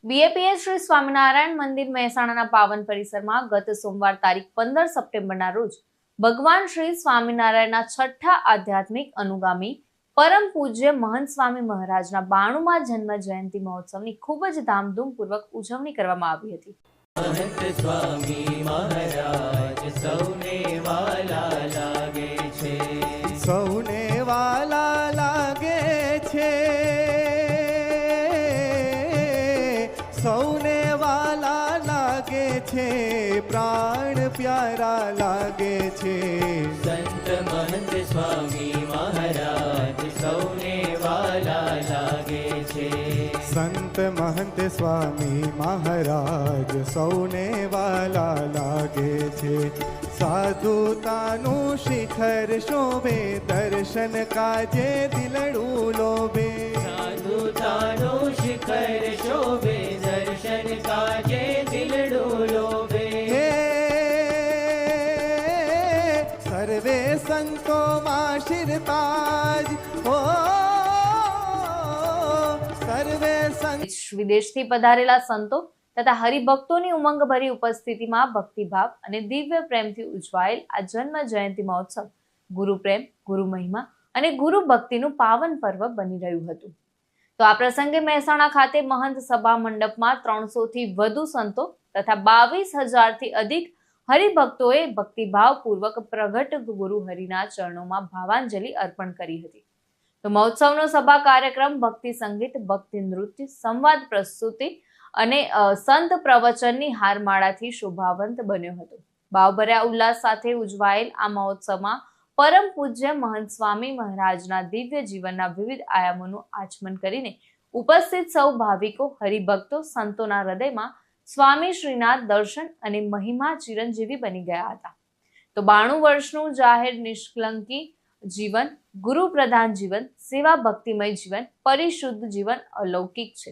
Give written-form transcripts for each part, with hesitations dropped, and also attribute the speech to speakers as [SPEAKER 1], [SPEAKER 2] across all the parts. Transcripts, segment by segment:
[SPEAKER 1] BAPS Shri Swaminarayan મંદિર મહેસાણાના પાવન પરિસરમાં ગત સોમવાર તારીખ 15 સપ્ટેમ્બરના રોજ ભગવાન શ્રી સ્વામિનારાયણના છઠ્ઠા આધ્યાત્મિક અનુગામી પરમ પૂજ્ય મહંત સ્વામી મહારાજના 92મા જન્મ જયંતિ મહોત્સવની ખૂબ જ ધામધૂમપૂર્વક ઉજવણી કરવામાં આવી હતી.
[SPEAKER 2] મહંત સ્વામી મહારાજ સૌને વાલા લાગે છે,
[SPEAKER 3] સૌને વાલા લાગે છે, સૌને વાલા લાગે છે, પ્રાણ પ્યારા લાગે છે.
[SPEAKER 2] સંત મહંત સ્વામી મહારાજ સૌને વાલા લાગે છે,
[SPEAKER 3] સંત મહંત સ્વામી મહારાજ સૌને વાલા લાગે છે. સાધુતાનું શિખર શોભે, દર્શન કાજે દિલડું લોભે.
[SPEAKER 2] સાધુતાનું શિખર શોભે, દર્શન કાજે દિલડું લોભે.
[SPEAKER 3] હે સર્વે સંતોમાં શિરતાજ, ઓ સર્વે સંત.
[SPEAKER 1] વિદેશથી પધારેલા સંતો તથા હરિભક્તોની ઉમંગભરી ઉપસ્થિતિમાં ભક્તિભાવ અને દિવ્ય પ્રેમથી ઉજવાયેલ આ જન્મ જયંતિ મહોત્સવ ગુરુ પ્રેમ, ગુરુ મહિમા અને ગુરુ ભક્તિનું પાવન પર્વ બની રહ્યું હતું. તો આ પ્રસંગે મહેસાણા ખાતે મહંત સભા મંડપમાં 300 થી વધુ સંતો તથા 22,000 થી અધિક હરિભક્તોએ ભક્તિભાવપૂર્વક પ્રગટ ગુરુ હરિના ચરણોમાં ભાવાંજલિ અર્પણ કરી હતી. તો મહોત્સવનો સભા કાર્યક્રમ ભક્તિ સંગીત, ભક્તિ નૃત્ય, સંવાદ પ્રસ્તુતિ અને સંત પ્રવચનની હારમાળાથી શોભાવંત બન્યો હતો. ભાવભર્યા ઉલ્લાસ સાથે ઉજવાયેલ આ મહોત્સવમાં પરમ પૂજ્ય મહંત સ્વામી મહારાજના દિવ્ય જીવનના વિવિધ આયામોનું આચમન કરીને ઉપસ્થિત સૌ ભાવિકો, હરિભક્તો, સંતોના હૃદયમાં સ્વામી શ્રીના દર્શન અને મહિમા ચિરંજીવી બની ગયા હતા. તો 92 વર્ષનું જાહેર નિષ્કલંકી જીવન, ગુરુ પ્રધાન જીવન, સેવા ભક્તિમય જીવન, પરિશુદ્ધ જીવન અલૌકિક છે.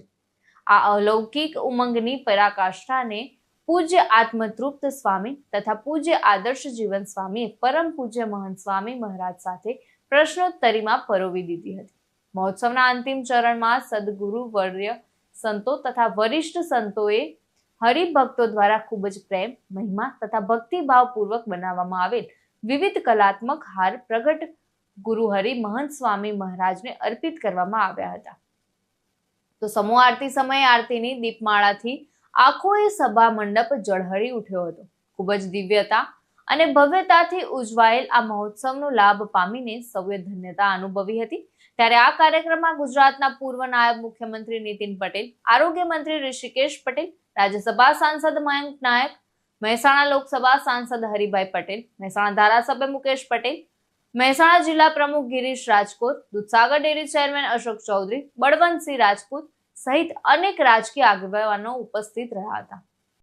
[SPEAKER 1] આ અલૌકિક ઉમંગની પરાકાષ્ઠાને પૂજ્ય આત્મતૃપ્ત સ્વામી તથા પૂજ્ય આદર્શ જીવન સ્વામીએ પરમ પૂજ્ય મહંત સ્વામી મહારાજ સાથે પ્રશ્નોત્તરીમાં પરોવી દીધી હતી. મહોત્સવના અંતિમ ચરણમાં સદગુરુ વર્ય સંતો તથા વરિષ્ઠ સંતોએ હરિભક્તો દ્વારા ખૂબ જ પ્રેમ, મહિમા તથા ભક્તિભાવપૂર્વક બનાવવામાં આવેલ વિવિધ કલાત્મક હાર પ્રગટ ગુરુહરિ મહંત સ્વામી મહારાજને અર્પિત કરવામાં આવ્યા હતા. તો સમૂહ આરતી સમયે આરતીની દીપમાળાથી આખો એ સભા મંડપ ઝળહળી ઉઠ્યો હતો. ખૂબ જ દિવ્યતા અને ભવ્યતાથી ઉજવાયેલ આ મહોત્સવનો લાભ પામીને સૌએ ધન્યતા અનુભવી હતી. ત્યારે આ કાર્યક્રમમાં ગુજરાતના પૂર્વ નાયબ મુખ્યમંત્રી નીતિન પટેલ, આરોગ્ય મંત્રી ઋષિકેશ પટેલ, રાજ્યસભા સાંસદ મયંક નાયક, મહેસાણા લોકસભા સાંસદ હરિભાઈ પટેલ, મહેસાણા ધારાસભ્ય મુકેશ પટેલ, મહેસાણા જિલ્લા પ્રમુખ ગિરીશ રાજકોટ, દૂધસાગર ડેરી ચેરમેન અશોક ચૌધરી, બળવંતસિંહ રાજપૂત સહિત અનેક રાજકીય આગેવાનો ઉપસ્થિત રહ્યા હતા.